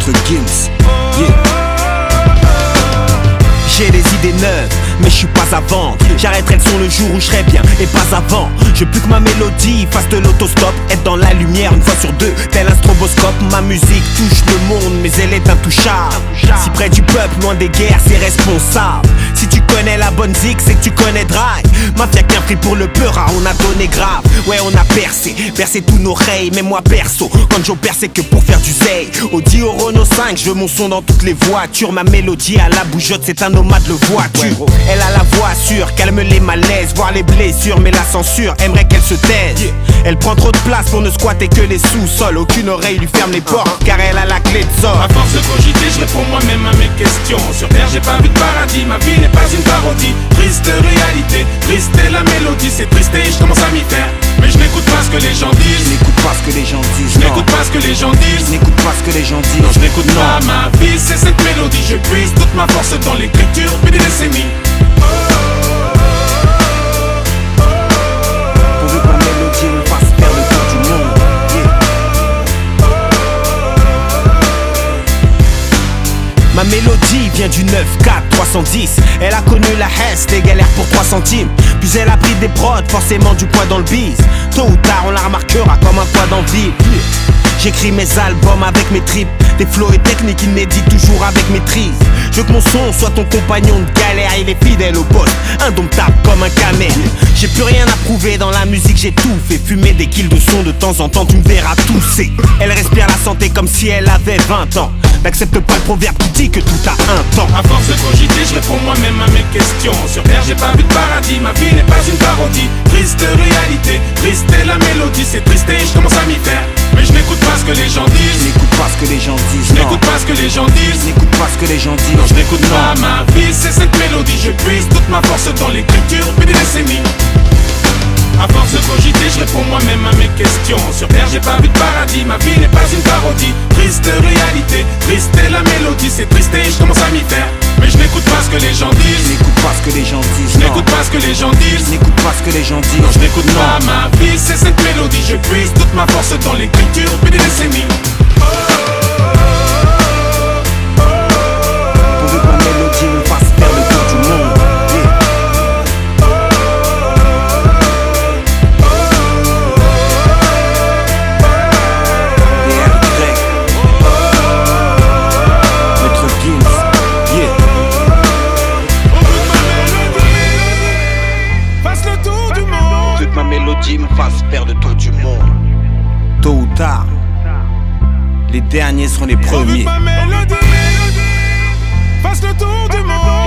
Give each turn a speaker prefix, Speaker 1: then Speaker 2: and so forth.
Speaker 1: Maître Gims, yeah. J'ai des idées neuves, mais je suis pas à vendre. J'arrêterai le son le jour où je serai bien, et pas avant. Je veux plus que ma mélodie fasse de l'autostop. Être dans la lumière une fois sur deux, tel un stroboscope. Ma musique touche le monde, mais elle est intouchable. Si près du peuple, loin des guerres, c'est responsable. Si tu connais la bonne zik, c'est que tu connais Dry. Mafia qu'un prix pour le peur, on a donné grave. Ouais, on a percé tous nos rayes. Mais moi perso, quand j'opère, c'est que pour faire du zay. Audi au Renault 5, je veux mon son dans toutes les voitures. Ma mélodie à la bougeotte, c'est un nomade de voiture. Elle a la voix sûre, calme les malaises, voir les blessures, mais la censure aimerait qu'elle se taise. Elle prend trop de place pour ne squatter que les sous-sols. Aucune oreille lui ferme les portes, car elle a la clé de sort.
Speaker 2: À force de cogiter, je réponds moi-même à mes questions. Sur terre, j'ai pas vu de paradis, ma vie n'est pas une parodie. Triste réalité, triste est la mélodie. C'est triste et je commence à m'y faire. Mais je n'écoute pas ce que les gens disent.
Speaker 1: Je n'écoute pas ce que les gens disent.
Speaker 2: Je n'écoute pas ce que les gens disent.
Speaker 1: Je n'écoute pas ce que les gens disent.
Speaker 2: Non, je n'écoute pas ma vie, c'est cette mélodie. Je puise toute ma force dans l'écriture depuis des décennies.
Speaker 1: Pourvu que ma mélodie me fasse faire le tour du monde, yeah. Ma mélodie vient du 9-4-310. Elle a connu la hesse, les galères pour 3 centimes. Puis elle a pris des prods, forcément du poids dans le bise. Tôt ou tard on la remarquera comme un poids dans le vide. J'écris mes albums avec mes tripes, des flows et techniques inédits toujours avec maîtrise. Je veux que mon son soit ton compagnon de galère. Il est fidèle au poste, indomptable comme un camel. J'ai plus rien à prouver dans la musique, j'ai tout fait. Fumer des kills de son de temps en temps, tu me verras tousser. Elle respire la santé comme si elle avait 20 ans. N'accepte pas le proverbe qui dit que tout a un temps.
Speaker 2: À force de cogiter, je réponds moi-même à mes questions. Sur terre, j'ai pas vu de paradis, ma vie n'est pas une parodie. Triste réalité, triste est la mélodie. C'est triste et je commence à m'y faire. Mais je n'écoute pas ce que les gens disent.
Speaker 1: Je n'écoute pas ce que les gens disent.
Speaker 2: Je n'écoute pas ce que les gens disent.
Speaker 1: Je n'écoute pas ce que les gens disent.
Speaker 2: Non, je n'écoute pas ma vie, c'est cette mélodie. Je puise toute ma force dans l'écriture depuis des décennies. À force de cogiter, je réponds moi-même à mes questions. Sur terre, j'ai pas vu de paradis, ma vie n'est pas une parodie. Triste réalité, triste est la mélodie. C'est triste et je commence à m'y faire. Mais je n'écoute pas ce que les gens disent.
Speaker 1: Je n'écoute pas ce que les gens disent.
Speaker 2: Je n'écoute pas ce que les gens disent.
Speaker 1: Je n'écoute pas ce que les gens disent.
Speaker 2: Non, je n'écoute pas ma vie, c'est cette mélodie. Je puise toute ma force dans l'écriture depuis des décennies.
Speaker 1: Pourvu que ma mélodie me fasse faire le tour du monde, yeah. Maître Gims, yeah.
Speaker 2: Fasse le tour du monde.
Speaker 1: Pourvu que ma mélodie me fasse faire le tour du monde. Tôt ou tard, les derniers seront les premiers.
Speaker 2: Ma mélodie fasse le tour du monde.